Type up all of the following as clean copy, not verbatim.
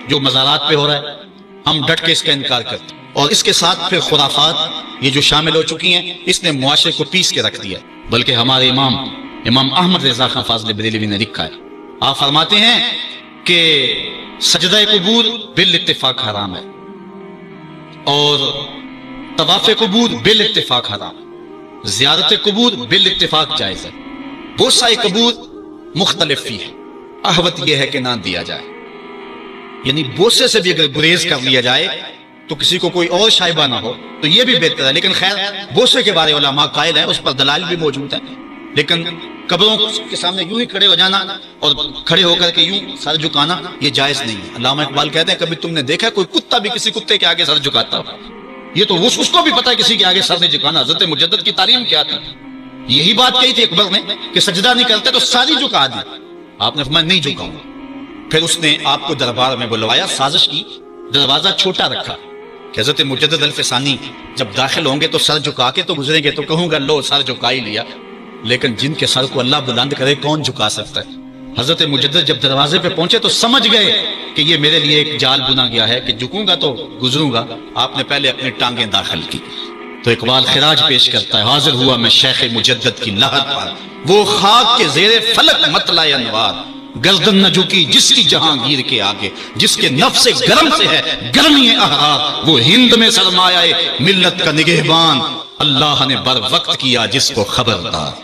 جو مزارات پہ ہو رہا ہے، ہم ڈٹ کے اس کا انکار کرتے ہیں، اور اس کے ساتھ پھر خرافات یہ جو شامل ہو چکی ہیں، اس نے معاشرے کو پیس کے رکھ دیا۔ بلکہ ہمارے امام احمد رضا خان فاضل بریلوی نے لکھا ہے، آپ فرماتے ہیں کہ سجدہ قبور بالاتفاق حرام ہے اور طواف قبور بالاتفاق حرام ہے، زیارت قبور بالاتفاق جائز ہے، بوسہ قبور مختلف فی ہے، احوط یہ ہے کہ نہ دیا جائے، یعنی بوسے سے بھی اگر گریز کر لیا جائے تو کسی کو کوئی اور شائبہ نہ ہو تو یہ بھی بہتر ہے۔ لیکن خیر بوسے کے بارے علماء قائل ہیں، اس پر دلائل بھی موجود ہیں، لیکن قبروں کے سامنے یوں ہی کھڑے ہو جانا اور کھڑے ہو کر کے یوں سر جھکانا یہ جائز نہیں ہے۔ علامہ اقبال کہتے ہیں کبھی تم نے دیکھا کوئی کتا بھی کسی کتے کے آگے سر جھکاتا ہو؟ یہ تو اس کو بھی پتا ہے کسی کے آگے سر نہیں جھکانا۔ حضرت مجدد کی تعلیم کیا تھی؟ یہی بات کہی تھی اکبر نے کہ سجدہ نہیں کرتے تو ساری جھکا دی، آپ نے فرمایا نہیں جھکاؤں گا۔ پھر اس نے آپ کو دربار میں بلوایا، سازش کی، دروازہ چھوٹا رکھا کہ حضرت مجدد الفسانی جب داخل ہوں گے تو سر جھکا کے تو گزریں گے تو کہوں گا لو سر جھکا ہی لیا، لیکن جن کے سر کو اللہ بلند کرے کون جھکا سکتا ہے؟ حضرت مجدد جب دروازے پہ پہنچے تو سمجھ گئے کہ یہ میرے لیے ایک جال بنا گیا ہے کہ جھکوں گا تو گزروں گا۔ آپ نے پہلے اپنی ٹانگیں داخل کی تو اقبال خراج پیش کرتا ہے، حاضر ہوا میں شیخ مجدد کی لحد پر، وہ خاک کے زیر فلک مطلع انوار، گردن نہ جھکی جس کی جہانگیر کے آگے، جس کے نفس گرم سے ہے گرمی احرار، وہ ہند میں سرمایہ ملت کا نگہبان، اللہ نے بر وقت کیا جس کو خبردار۔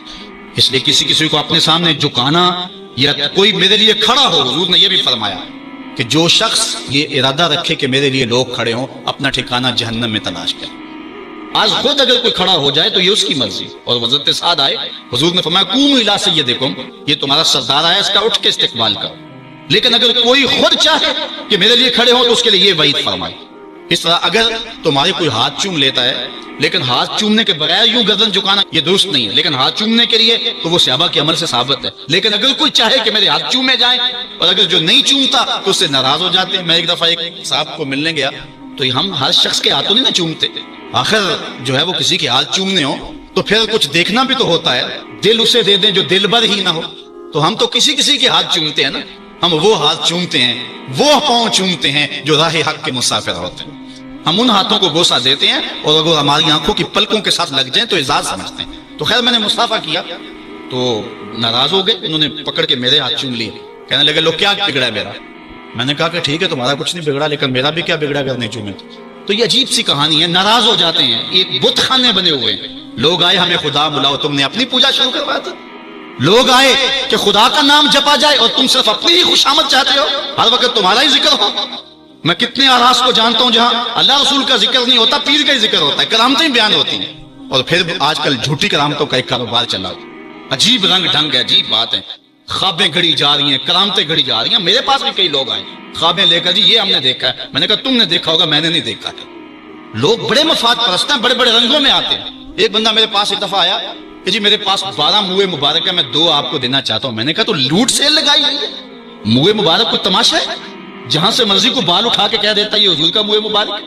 اس لیے کسی کو اپنے سامنے جھکانا یا کوئی میرے لیے کھڑا ہو، حضور نے یہ بھی فرمایا کہ جو شخص یہ ارادہ رکھے کہ میرے لیے لوگ کھڑے ہوں اپنا ٹھکانہ جہنم میں تلاش کرے۔ آج خود اگر کوئی کھڑا ہو جائے تو یہ اس کی مرضی، اور حضرت سعد آئے، حضور نے فرمایا قوموا الی سیدکم، یہ تمہارا سردار آیا، اس کا اٹھ کے استقبال کرو۔ لیکن اگر کوئی خود چاہے کہ میرے لیے کھڑے ہوں تو اس کے لیے یہ وعید فرمائی۔ اس طرح اگر تمہارے کوئی ہاتھ چوم لیتا ہے لیکن ہاتھ چومنے کے بغیر یوں گردن جھکانا یہ درست نہیں ہے، لیکن ہاتھ چومنے کے لیے تو وہ صحابہ کے عمل سے ثابت ہے۔ لیکن اگر کوئی چاہے کہ میرے ہاتھ چومے جائیں اور اگر جو نہیں چومتا تو اس سے ناراض ہو جاتے ہیں۔ میں ایک دفعہ ایک صاحب کو ملنے گیا تو ہم ہر شخص کے ہاتھوں نہیں نہ چومتے، آخر جو ہے وہ کسی کے ہاتھ چومنے ہو تو پھر کچھ دیکھنا بھی تو ہوتا ہے، دل اسے دے دیں جو دل بر ہی نہ ہو۔ تو ہم تو کسی کے ہاتھ چومتے ہیں نا، ہم وہ ہاتھ چومتے ہیں، وہ پاؤں چومتے ہیں جو راہ حق کے مسافر ہوتے ہیں۔ ہم ان ہاتھوں کو بوسہ دیتے ہیں اور اگر ہماری آنکھوں کی پلکوں کے ساتھ لگ جائیں تو اعزاز سمجھتے ہیں۔ تو خیر میں نے مصافحہ کیا تو ناراض ہو گئے، انہوں نے پکڑ کے میرے ہاتھ چوم لیے، کہنے لگے لو کیا بگڑا ہے میرا؟ میں نے کہا کہ ٹھیک ہے تمہارا کچھ نہیں بگڑا لیکن میرا بھی کیا بگڑا اگر نہیں چومے تو یہ عجیب سی کہانی ہے، ناراض ہو جاتے ہیں۔ ایک بت خانے بنے ہوئے ہیں، لوگ آئے ہمیں خدا بلاؤ، تم نے اپنی پوجا شروع کروا دی۔ لوگ آئے کہ خدا کا نام جپا جائے اور تم صرف اپنی ہی خوشامد چاہتے ہو، ہر وقت تمہارا ہی ذکر ہو۔ میں کتنے آراس کو جانتا ہوں جہاں اللہ رسول کا ذکر نہیں ہوتا، پیر کا ہی ذکر ہوتا ہے، کرامتیں بیان ہوتی ہیں، اور پھر آج کل جھوٹی کرامتوں کا ایک کاروبار چلا ہوا۔ عجیب رنگ ڈھنگ ہے، عجیب بات ہے، خوابیں گھڑی جا رہی ہیں، کرامتیں گھڑی جا رہی ہیں۔ میرے پاس بھی کئی لوگ آئے خوابیں لے کر، جی یہ ہم نے دیکھا ہے۔ میں نے کہا تم نے دیکھا ہوگا، میں نے نہیں دیکھا ہے۔ لوگ بڑے مفاد پرست ہیں، بڑے بڑے رنگوں میں آتے ہیں۔ ایک بندہ میرے پاس ایک دفعہ آیا کہ جی میرے پاس 12 موئے مبارک ہے، میں 2 آپ کو دینا چاہتا ہوں۔ میں نے کہا تو لوٹ سیل لگائی ہے، موئے مبارک کو تماشا ہے؟ جہاں سے مرضی کو بال اٹھا کے کہہ دیتا ہے یہ حضور کا موئے مبارک،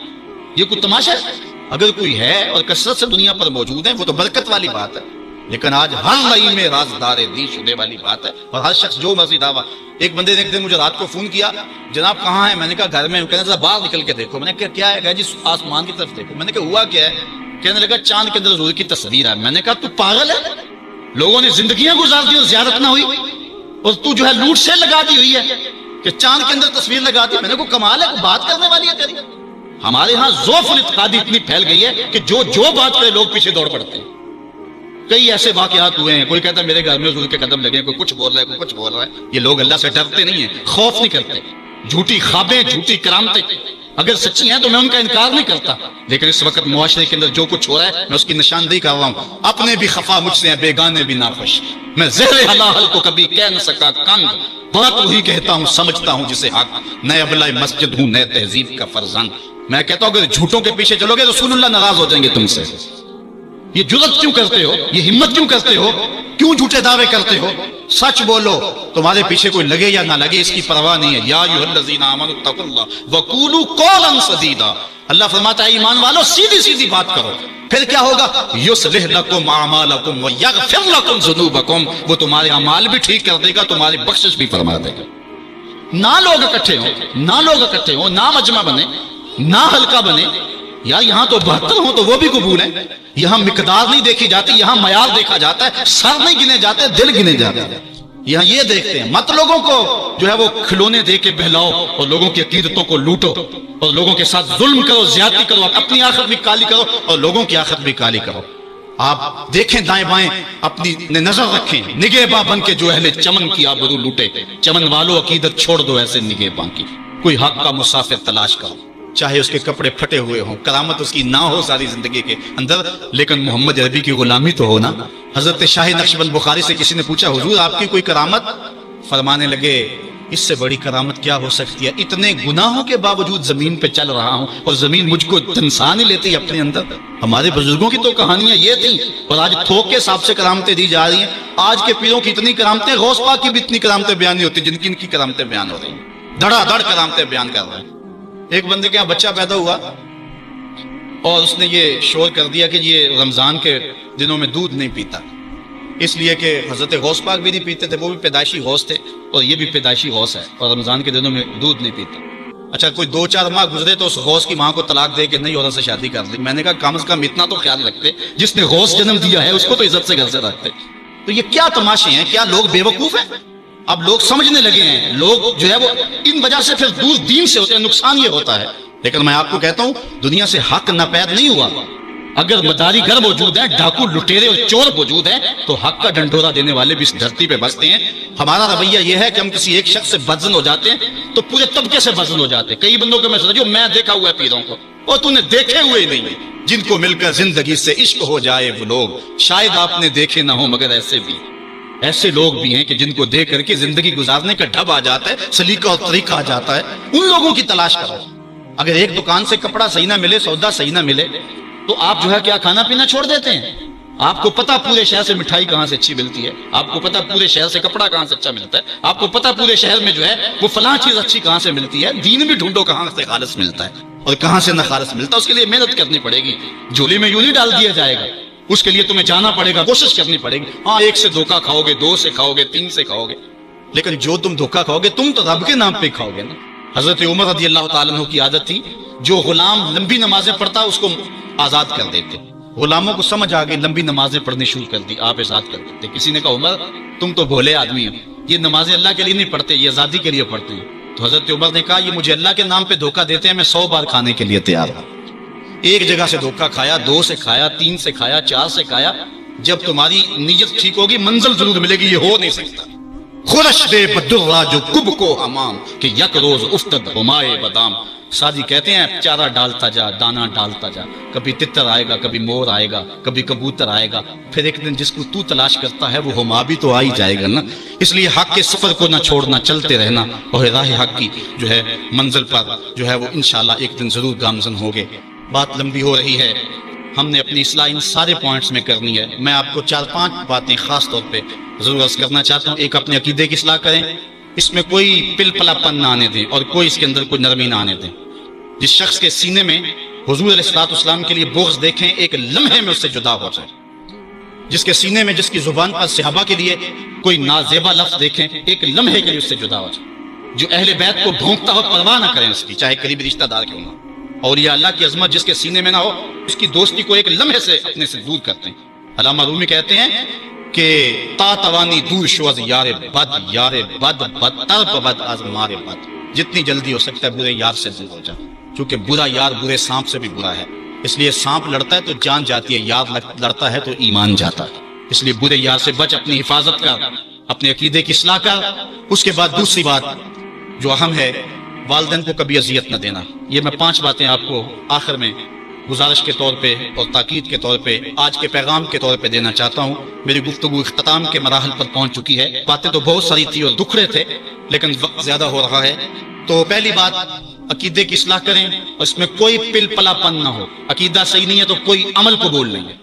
یہ کوئی تماشا ہے؟ اگر کوئی ہے اور کثرت سے دنیا پر موجود ہے وہ تو برکت والی بات ہے، لیکن آج ہر نئی میں رازدار دی شدے والی بات ہے، اور ہر شخص جو مرضی دعویٰ۔ ایک بندے نے ایک دن مجھے رات کو فون کیا، جناب کہاں ہے؟ میں نے کہا گھر میں۔ کہنے لگا باہر نکل کے دیکھو۔ میں نے کہا کیا ہے؟ کہا جی آسمان کی طرف دیکھو۔ میں نے کہا ہوا کیا ہے؟ کہنے لگا چاند کے اندر حضور کی تصویر ہے۔ میں نے کہا تو پاگل ہے؟ لوگوں نے زندگیاں گزار دی اور زیارت نہ ہوئی، اور تو جو ہے لوٹ سے لگا دی ہوئی ہے کہ چاند کے اندر تصویر لگا دی۔ میں نے کہا کمال ہے، بات کرنے والی ہے تیری۔ ہمارے ہاں ذوف الاعتقادی اتنی پھیل گئی ہے کہ جو بات کرے لوگ پیچھے دوڑ پڑتے ہیں۔ کئی ایسے واقعات ہوئے ہیں، کوئی کہتا ہے میرے گھر میں حضور کے قدم لگے، کوئی کچھ بول رہا ہے، کوئی کچھ بول رہا ہے۔ یہ لوگ اللہ سے ڈرتے نہیں ہیں، خوف نہیں کرتے۔ جھوٹی خوابیں، جھوٹی کرامتیں اگر سچی ہیں تو میں ان کا انکار نہیں کرتا، لیکن اس وقت معاشرے کے اندر جو کچھ ہو رہا ہے میں اس کی نشاندہی کر رہا ہوں۔ اپنے بھی خفا مجھ سے ہیں، بیگانے بھی ناخوش، میں زہر حلال کو کبھی کہہ نہ سکا کند، بات وہی کہتا ہوں سمجھتا ہوں جسے حق، نئے ابلۂ مسجد ہوں، نئے تہذیب کا فرزند۔ میں کہتا ہوں اگر جھوٹوں کے پیچھے چلو گے رسول اللہ ناراض ہو جائیں گے تم سے۔ یہ جرأت کیوں کرتے ہو؟ یہ ہمت کیوں کرتے ہو؟ کیوں جھوٹے دعوے کرتے ہو؟ سچ بولو، تمہارے پیچھے کوئی لگے یا نہ لگے اس کی پرواہ نہیں ہے۔ یا ایھا الذین آمنوا اتقوا اللہ وقولوا قولا سدیدا، اللہ فرماتا ہے ایمان والو سیدھی سیدھی بات کرو، پھر کیا ہوگا؟ یصلح لکم اعمالکم ویغفر لکم ذنوبکم، وہ تمہارے اعمال بھی ٹھیک کر دے گا، تمہاری بخشش بھی فرما دے گا۔ نہ لوگ اکٹھے ہوں، نہ مجمع بنے، نہ حلقہ بنے، یا یہاں تو 72 ہوں تو وہ بھی قبول ہے. یہاں مقدار نہیں دیکھی جاتی، یہاں معیار دیکھا جاتا ہے، سر نہیں گنے جاتے، دل گنے جاتے ہیں. یہاں یہ دیکھتے ہیں، مت لوگوں کو جو ہے وہ کھلونے دے کے بہلاؤ اور لوگوں کی عقیدتوں کو لوٹو اور لوگوں کے ساتھ ظلم کرو، زیادتی کرو، اپنی آخرت بھی کالی کرو اور لوگوں کی آخرت بھی کالی کرو. آپ دیکھیں دائیں بائیں، اپنی نظر رکھیں، نگہباں بن کے جو اہل چمن کی آبرو لوٹے. چمن والو عقیدت چھوڑ دو ایسے نگہباں کی. کوئی حق کا مسافر تلاش کرو، چاہے اس کے کپڑے پھٹے ہوئے ہوں، کرامت اس کی نہ ہو ساری زندگی کے اندر، لیکن محمد عربی کی غلامی تو ہو نا. حضرت شاہ نقشبند بخاری سے کسی نے پوچھا حضور آپ کی کوئی کرامت؟ فرمانے لگے اس سے بڑی کرامت کیا ہو سکتی ہے؟ اتنے گناہوں کے باوجود زمین پہ چل رہا ہوں اور زمین مجھ کو دنسا نہیں لیتی اپنے اندر. ہمارے بزرگوں کی تو کہانیاں یہ تھیں اور آج تھوک کے حساب سے کرامتیں دی جا رہی ہیں. آج کے پیروں کی اتنی کرامتیں، غوث پاک کی بھی اتنی کرامتیں بیان نہیں ہوتی جن کی ان کی کرامتیں بیان ہو رہی ہیں. دھڑا دھڑ کرامتیں بیان کر رہے ہیں. ایک بندے کے یہاں بچہ پیدا ہوا اور اس نے یہ شور کر دیا کہ یہ رمضان کے دنوں میں دودھ نہیں پیتا، اس لیے کہ حضرت غوث پاک بھی نہیں پیتے تھے، وہ بھی پیدائشی غوث تھے اور یہ بھی پیدائشی غوث ہے اور رمضان کے دنوں میں دودھ نہیں پیتا. اچھا کوئی 2-4 ماہ گزرے تو اس غوث کی ماں کو طلاق دے کے نئی عورت سے شادی کر دی. میں نے کہا کم از کم اتنا تو خیال رکھتے، جس نے غوث جنم دیا ہے اس کو تو عزت سے گھر سے رکھتے. تو یہ کیا تماشے ہیں؟ کیا لوگ بے وقوف ہیں؟ اب لوگ سمجھنے لگے ہیں، لوگ جو ہے وہ ان وجہ سے پھر دور دین سے ہوتے ہیں. نقصان یہ ہوتا ہے. لیکن میں آپ کو کہتا ہوں دنیا سے حق ناپید نہیں ہوا. اگر مداری گر موجود ہیں، ڈاکو لٹیرے اور چور موجود ہیں تو حق کا ڈنڈورا دینے والے بھی اس دھرتی پہ بستے ہیں. ہمارا رویہ یہ ہے کہ ہم کسی ایک شخص سے بدزن ہو جاتے ہیں تو پورے طبقے سے بدزن ہو جاتے ہیں. کئی بندوں کو میں سمجھو میں دیکھا ہوا ہے پیروں کو، اور تو نے دیکھے ہوئے ہی نہیں، جن کو مل کر زندگی سے عشق ہو جائے وہ لوگ شاید آپ نے دیکھے نہ ہو، مگر ایسے لوگ بھی ہیں کہ جن کو دیکھ کر کے زندگی گزارنے کا ڈھب آ جاتا ہے، سلیقہ اور طریقہ آ جاتا ہے. ان لوگوں کی تلاش کرو. اگر ایک دکان سے کپڑا صحیح نہ ملے، سودا صحیح نہ ملے تو آپ جو ہے کیا کھانا پینا چھوڑ دیتے ہیں؟ آپ کو پتا پورے شہر سے مٹھائی کہاں سے اچھی ملتی ہے، آپ کو پتا پورے شہر سے کپڑا کہاں سے اچھا ملتا ہے، آپ کو پتا پورے شہر میں جو ہے وہ فلاں چیز اچھی کہاں سے ملتی ہے. دین بھی ڈھونڈو کہاں سے خالص ملتا ہے اور کہاں سے نہ خالص ملتا ہے. اس کے لیے محنت کرنی پڑے گی. جھولی میں یوں نہیں ڈال دیا جائے گا، اس کے لیے تمہیں جانا پڑے گا، کوشش کرنی پڑے گی. ہاں 1 سے دھوکہ کھاؤ گے، 2 سے کھاؤ گے، 3 سے کھاؤ گے، لیکن جو تم دھوکہ کھاؤ گے تم تو رب کے نام پہ کھاؤ گے نا. حضرت عمر رضی اللہ تعالیٰ عنہ کی عادت تھی، جو غلام لمبی نمازیں پڑھتا اس کو آزاد کر دیتے. غلاموں کو سمجھ آ گئی، لمبی نمازیں پڑھنی شروع کر دی، آپ آزاد کر دیتے. کسی نے کہا عمر تم تو بھولے آدمی ہو، یہ نمازیں اللہ کے لیے نہیں پڑھتے، یہ آزادی کے لیے پڑھتے ہیں. تو حضرت عمر نے کہا یہ مجھے اللہ کے نام پہ دھوکہ دیتے ہیں، میں 100 بار کھانے کے لیے تیار ہوں. ایک جگہ سے دھوکہ کھایا، 2 سے کھایا، 3 سے کھایا، 4 سے کھایا. جب تمہاری نیت ٹھیک ہوگی منزل ضرور ملے گی. یہ ہو نہیں سکتا. خورش دے بدرا جو کب کو امام کہ یک روز افتد ہمائے بدام. سادی کہتے ہیں چارہ ڈالتا جا، دانا ڈالتا جا، کبھی تتر آئے گا، کبھی مور آئے گا، کبھی کبوتر آئے گا، پھر ایک دن جس کو تو تلاش کرتا ہے وہ ہما بھی تو آ ہی جائے گا نا. اس لیے حق کے سفر کو نہ چھوڑنا، چلتے رہنا اور راہ حق کی جو ہے منزل پر جو ہے وہ انشاءاللہ ایک دن ضرور گامزن ہوگے. بات لمبی ہو رہی ہے، ہم نے اپنی اصلاح ان سارے پوائنٹس میں کرنی ہے. میں آپ کو 4-5 باتیں خاص طور پہ ضرور عرض کرنا چاہتا ہوں. ایک، اپنے عقیدے کی اصلاح کریں، اس میں کوئی پل پلا پن نہ آنے دیں اور کوئی اس کے اندر کوئی نرمی نہ آنے دیں. جس شخص کے سینے میں حضور علیہ الصلوۃ والسلام کے لیے بغض دیکھیں، ایک لمحے میں اس سے جدا ہو جائے. جس کے سینے میں، جس کی زبان پر صحابہ کے لیے کوئی نازیبا لفظ دیکھیں، ایک لمحے کے لیے اس سے جدا ہو جائے. جو اہل بیت کو بھونکتا ہو پرواہ نہ کریں اس کی، چاہے قریبی رشتہ دار کیوں نہ. اور یہ اللہ کی عظمت جس کے سینے میں نہ ہو، اس کی دوستی کو ایک لمحے سے اپنے سے دور کرتے ہیں. علامہ رومی کہتے ہیں کہ تا توانی دور شو از یار بد بدتر بد از مار بد. جتنی جلدی ہو سکتا ہے برے یار سے دور ہو جا، کیونکہ برا یار برے سانپ سے بھی برا ہے. اس لیے سانپ لڑتا ہے تو جان جاتی ہے، یار لڑتا ہے تو ایمان جاتا ہے. اس لیے برے یار سے بچ، اپنی حفاظت کر، اپنے عقیدے کی اصلاح کر. اس کے بعد دوسری بات جو اہم ہے، والدین کو کبھی اذیت نہ دینا. یہ میں 5 باتیں آپ کو آخر میں گزارش کے طور پہ اور تاکید کے طور پہ، آج کے پیغام کے طور پہ دینا چاہتا ہوں. میری گفتگو اختتام کے مراحل پر پہنچ چکی ہے. باتیں تو بہت ساری تھی اور دکھڑے تھے، لیکن وقت زیادہ ہو رہا ہے. تو پہلی بات، عقیدے کی اصلاح کریں اور اس میں کوئی پل پلا پن نہ ہو. عقیدہ صحیح نہیں ہے تو کوئی عمل قبول نہیں ہے،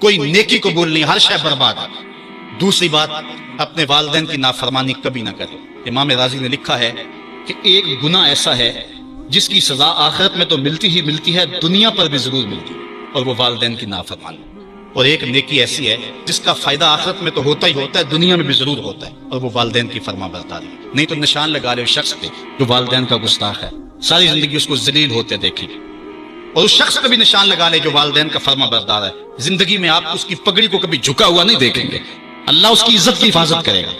کوئی نیکی قبول نہیں، ہر شے برباد ہے. دوسری بات، اپنے والدین کی نافرمانی کبھی نہ کرے. امام راضی نے لکھا ہے کہ ایک گناہ ایسا ہے جس کی سزا آخرت میں تو ملتی ہی ملتی ہے، دنیا پر بھی ضرور ملتی ہے، اور وہ والدین کی نافرمانی. اور ایک نیکی ایسی ہے جس کا فائدہ آخرت میں تو ہوتا ہی ہوتا ہے، دنیا میں بھی ضرور ہوتا ہے، اور وہ والدین کی فرما برداری۔ نہیں تو نشان لگا لے اس شخص پہ جو والدین کا گستاخ ہے، ساری زندگی اس کو ذلیل ہوتے دیکھیں، اور اس شخص پہ بھی نشان لگا لے جو والدین کا فرما بردار ہے، زندگی میں آپ اس کی پگڑی کو کبھی جھکا ہوا نہیں دیکھیں گے، اللہ اس کی عزت کی حفاظت کرے گا۔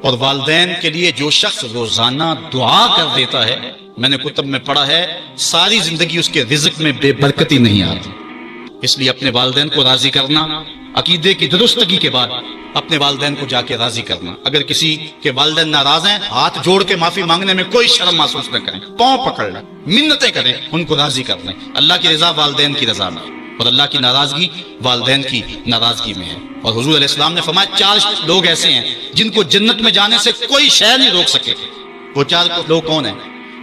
اور والدین کے لیے جو شخص روزانہ دعا کر دیتا ہے، میں نے کتب میں پڑھا ہے، ساری زندگی اس کے رزق میں بے برکتی نہیں آتی۔ اس لیے اپنے والدین کو راضی کرنا، عقیدے کی درستگی کے بعد اپنے والدین کو جا کے راضی کرنا۔ اگر کسی کے والدین ناراض ہیں، ہاتھ جوڑ کے معافی مانگنے میں کوئی شرم محسوس نہ کریں، پاؤں پکڑ لیں، منتیں کریں، ان کو راضی کر لیں۔ اللہ کی رضا والدین کی رضا میں، اور اللہ کی ناراضگی والدین کی ناراضگی میں ہے۔ اور حضور علیہ السلام نے فرمایا 4 لوگ ایسے ہیں جن کو جنت میں جانے سے کوئی شے نہیں روک سکے۔ وہ 4 لوگ کون ہیں؟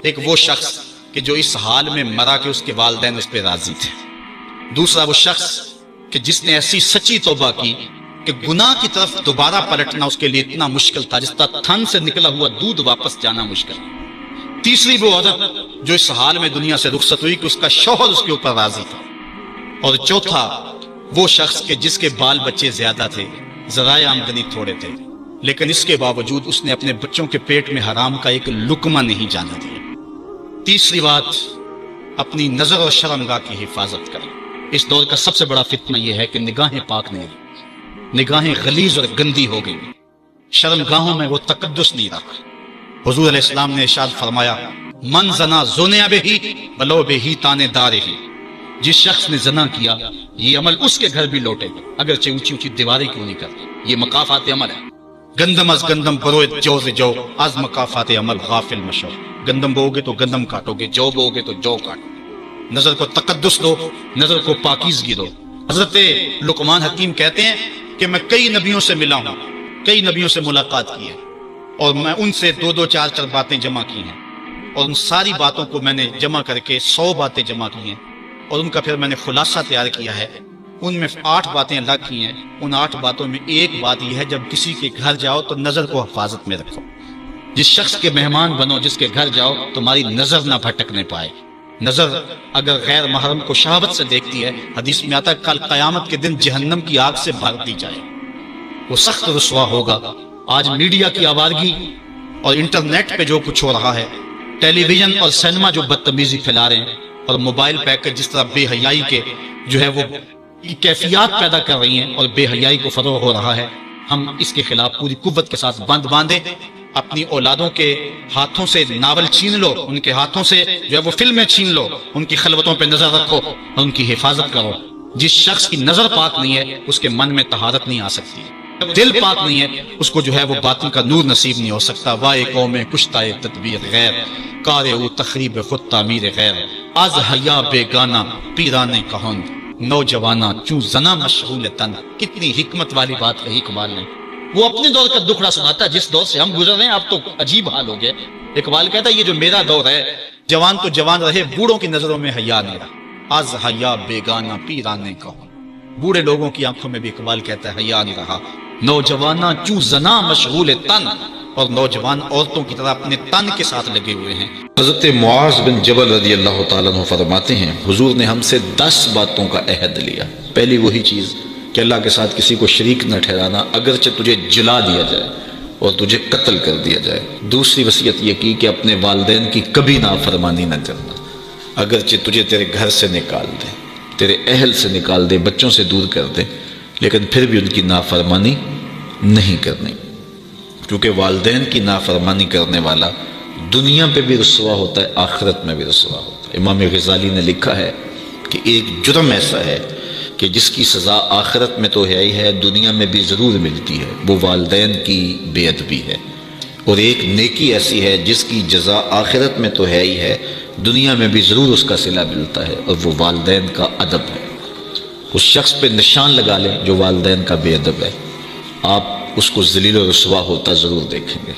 ایک وہ شخص کہ جو اس حال میں مرا کہ اس کے والدین اس پہ راضی تھے۔ دوسرا وہ شخص کہ جس نے ایسی سچی توبہ کی کہ گناہ کی طرف دوبارہ پلٹنا اس کے لیے اتنا مشکل تھا جس طرح تھن سے نکلا ہوا دودھ واپس جانا مشکل۔ تیسری وہ عورت جو اس حال میں دنیا سے رخصت ہوئی کہ اس کا شوہر اس کے اوپر راضی تھا۔ اور چوتھا وہ شخص کہ جس کے بال بچے زیادہ تھے، ذرائع آمدنی تھوڑے تھے، لیکن اس کے باوجود اس نے اپنے بچوں کے پیٹ میں حرام کا ایک لقمہ نہیں جانا دیا۔ تیسری بات، اپنی نظر اور شرمگاہ کی حفاظت کریں۔ اس دور کا سب سے بڑا فتنہ یہ ہے کہ نگاہیں پاک نہیں رہی، نگاہیں غلیظ اور گندی ہو گئی، شرمگاہوں میں وہ تقدس نہیں رکھا۔ حضور علیہ السلام نے ارشاد فرمایا، من زنا زنیا بہی ولو بہی تانے دارے ہی، جس شخص نے زنا کیا یہ عمل اس کے گھر بھی لوٹے گا، اگرچہ اونچی اونچی دیواریں کیوں نہیں کرتی۔ یہ مقافات عمل ہے۔ گندم از گندم بروئے جو سے جو، از مقافات عمل غافل مشو۔ گندم بو گے تو گندم کاٹو گے، جو بو گے تو جو کاٹو گے۔ نظر کو تقدس دو، نظر کو پاکیزگی دو۔ حضرت لقمان حکیم کہتے ہیں کہ میں کئی نبیوں سے ملا ہوں، کئی نبیوں سے ملاقات کی ہے، اور میں ان سے 2 4 باتیں جمع کی ہیں، اور ان ساری باتوں کو میں نے جمع کر کے 100 باتیں جمع کی ہیں، اور ان کا پھر میں نے خلاصہ تیار کیا ہے۔ ان میں 8 باتیں الگ کی ہیں۔ ان 8 باتوں میں ایک بات یہ ہے، جب کسی کے گھر جاؤ تو نظر کو حفاظت میں رکھو۔ جس شخص کے مہمان بنو، جس کے گھر جاؤ، تمہاری نظر نہ بھٹکنے پائے۔ نظر اگر غیر محرم کو شہوت سے دیکھتی ہے، حدیث میں آتا ہے کل قیامت کے دن جہنم کی آگ سے بھر دی جائے، وہ سخت رسوا ہوگا۔ آج میڈیا کی آوارگی اور انٹرنیٹ پہ جو کچھ ہو رہا ہے، ٹیلی ویژن اور سینما جو بدتمیزی پھیلا رہے ہیں، اور موبائل پیکج جس طرح بے حیائی کے جو ہے وہ کیفیات پیدا کر رہی ہیں، اور بے حیائی کو فروغ ہو رہا ہے، ہم اس کے خلاف پوری قوت کے ساتھ بند باندھیں۔ اپنی اولادوں کے ہاتھوں سے ناول چھین لو، ان کے ہاتھوں سے جو ہے وہ فلمیں چھین لو، ان کی خلوتوں پہ نظر رکھو اور ان کی حفاظت کرو۔ جس شخص کی نظر پاک نہیں ہے اس کے من میں طہارت نہیں آ سکتی، دل پاک نہیں ہے اس کو جو ہے وہ باطن کا نور نصیب نہیں ہو سکتا۔ وائے قوم کشتائے تدبیر غیر، کار او تخریب خود تعمیر غیر، از حیا بے گانا پیرانے کہن، نوجوانا چوں زنا مشغول تن۔ کتنی حکمت والی بات کہی اقبال نے۔ وہ اپنے دور کا دکھڑا سناتا ہے، جس دور سے ہم گزر رہے ہیں اب تو عجیب حال ہو گیا۔ اقبال کہتا ہے یہ جو میرا دور ہے، جوان تو جوان رہے، بوڑھوں کی نظروں میں حیا نہیں رہا، از حیا بیگانہ پیرانے کہن۔ بوڑھے لوگوں کی آنکھوں میں بھی اقبال کہتا ہے حیا نہیں رہا۔ نوجوانا چوں زنا مشغول تن، اور نوجوان عورتوں کی طرح اپنے تن کے ساتھ لگے ہوئے ہیں۔ حضرت معاذ بن جبل رضی اللہ تعالیٰ عنہ فرماتے ہیں حضور نے ہم سے 10 باتوں کا عہد لیا۔ پہلی وہی چیز کہ اللہ کے ساتھ کسی کو شریک نہ ٹھہرانا، اگرچہ تجھے جلا دیا جائے اور تجھے قتل کر دیا جائے۔ دوسری وصیت یہ کی کہ اپنے والدین کی کبھی نافرمانی نہ کرنا، اگرچہ تجھے تیرے گھر سے نکال دے، تیرے اہل سے نکال دے، بچوں سے دور کر دے، لیکن پھر بھی ان کی نافرمانی نہیں کرنی، کیونکہ والدین کی نافرمانی کرنے والا دنیا پہ بھی رسوا ہوتا ہے، آخرت میں بھی رسوا ہوتا ہے۔ امام غزالی نے لکھا ہے کہ ایک جرم ایسا ہے کہ جس کی سزا آخرت میں تو ہے ہی ہے، دنیا میں بھی ضرور ملتی ہے، وہ والدین کی بے ادبی ہے، اور ایک نیکی ایسی ہے جس کی جزا آخرت میں تو ہے ہی ہے، دنیا میں بھی ضرور اس کا صلہ ملتا ہے، اور وہ والدین کا ادب ہے۔ اس شخص پہ نشان لگا لیں جو والدین کا بے ادب ہے، آپ اس کو ذلیل و رسوا ہوتا ضرور دیکھیں گے،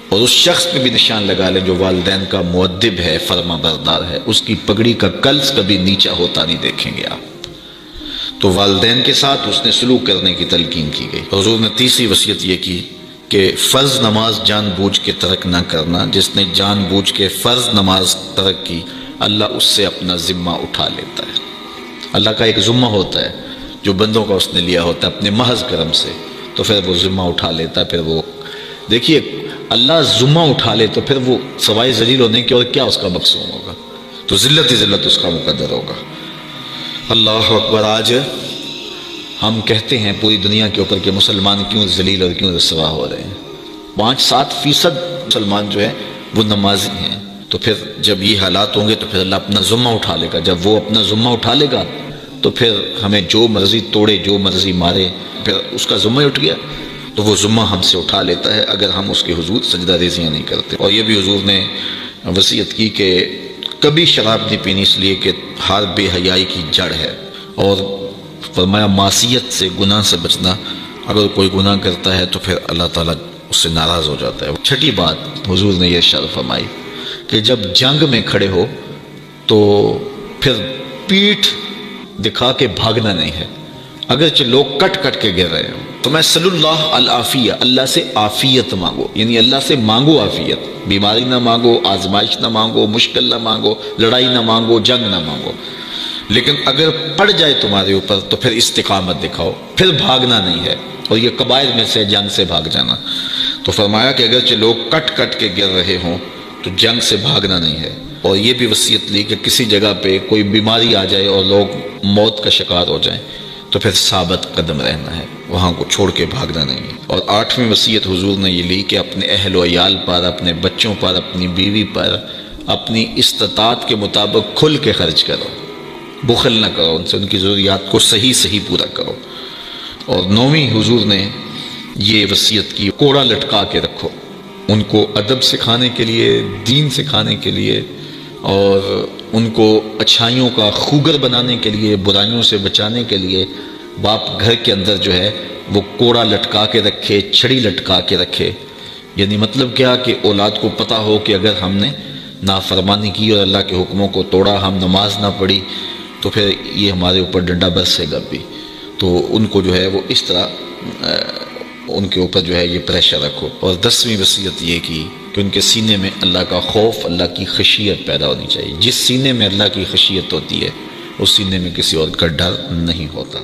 اور اس شخص پہ بھی نشان لگا لیں جو والدین کا مؤدب ہے، فرما بردار ہے، اس کی پگڑی کا کلس کبھی نیچا ہوتا نہیں دیکھیں گے آپ۔ تو والدین کے ساتھ اس نے سلوک کرنے کی تلقین کی گئی۔ حضور نے تیسری وصیت یہ کی کہ فرض نماز جان بوجھ کے ترک نہ کرنا، جس نے جان بوجھ کے فرض نماز ترک کی اللہ اس سے اپنا ذمہ اٹھا لیتا ہے۔ اللہ کا ایک ذمہ ہوتا ہے جو بندوں کا اس نے لیا ہوتا ہے اپنے محض کرم سے، تو پھر وہ ذمہ اٹھا لیتا ہے۔ پھر وہ دیکھیے اللہ ذمہ اٹھا لے تو پھر وہ سوائے ذلیل ہونے کے اور کیا اس کا مقصود ہوگا، تو ذلت ہی ذلت اس کا مقدر ہوگا۔ اللہ اکبر۔ آج ہم کہتے ہیں پوری دنیا کے اوپر کہ مسلمان کیوں ذلیل اور کیوں رسوا ہو رہے ہیں، 5-7% مسلمان جو ہے وہ نمازی ہیں، تو پھر جب یہ حالات ہوں گے تو پھر اللہ اپنا ذمہ اٹھا لے گا۔ جب وہ اپنا ذمہ اٹھا لے گا تو پھر ہمیں جو مرضی توڑے جو مرضی مارے، پھر اس کا ذمہ اٹھ گیا تو وہ ذمہ ہم سے اٹھا لیتا ہے اگر ہم اس کے حضور سجدہ ریزیاں نہیں کرتے۔ اور یہ بھی حضور نے وصیت کی کہ کبھی شراب نہیں پینی، اس لیے کہ ہر بے حیائی کی جڑ ہے، اور فرمایا معصیت سے، گناہ سے بچنا، اگر کوئی گناہ کرتا ہے تو پھر اللہ تعالیٰ اس سے ناراض ہو جاتا ہے۔ چھٹی بات حضور نے یہ ارشاد فرمائی کہ جب جنگ میں کھڑے ہو تو پھر پیٹھ دکھا کے بھاگنا نہیں ہے، اگرچہ لوگ کٹ کٹ کے گر رہے ہوں تو میں صلی اللہ العافیہ، اللہ سے عافیت مانگو، یعنی اللہ سے مانگو عافیت، بیماری نہ مانگو، آزمائش نہ مانگو، مشکل نہ مانگو، لڑائی نہ مانگو، جنگ نہ مانگو، لیکن اگر پڑ جائے تمہارے اوپر تو پھر استقامت دکھاؤ، پھر بھاگنا نہیں ہے، اور یہ قبائل میں سے جنگ سے بھاگ جانا۔ تو فرمایا کہ اگرچہ لوگ کٹ کٹ کے گر رہے ہوں تو جنگ سے بھاگنا نہیں ہے، اور یہ بھی وصیت لی کہ کسی جگہ پہ کوئی بیماری آ جائے اور لوگ موت کا شکار ہو جائیں تو پھر ثابت قدم رہنا ہے، وہاں کو چھوڑ کے بھاگنا نہیں ہے۔ اور 8ویں وصیت حضور نے یہ لی کہ اپنے اہل و عیال پر، اپنے بچوں پر، اپنی بیوی پر اپنی استطاعت کے مطابق کھل کے خرچ کرو، بخل نہ کرو، ان سے ان کی ضروریات کو صحیح پورا کرو۔ اور 9ویں حضور نے یہ وصیت کی کوڑا لٹکا کے رکھو، ان کو ادب سکھانے کے لیے، دین سکھانے کے لیے، اور ان کو اچھائیوں کا خوگر بنانے کے لیے، برائیوں سے بچانے کے لیے باپ گھر کے اندر جو ہے وہ کوڑا لٹکا کے رکھے، چھڑی لٹکا کے رکھے۔ یعنی مطلب کیا کہ اولاد کو پتہ ہو کہ اگر ہم نے نافرمانی کی اور اللہ کے حکموں کو توڑا، ہم نماز نہ پڑھی تو پھر یہ ہمارے اوپر ڈنڈا برسے گا بھی، تو ان کو جو ہے وہ اس طرح ان کے اوپر جو ہے یہ پریشر رکھو۔ اور 10ویں وصیت یہ کی کہ ان کے سینے میں اللہ کا خوف، اللہ کی خشیت پیدا ہونی چاہیے۔ جس سینے میں اللہ کی خشیت ہوتی ہے اس سینے میں کسی اور کا ڈر نہیں ہوتا۔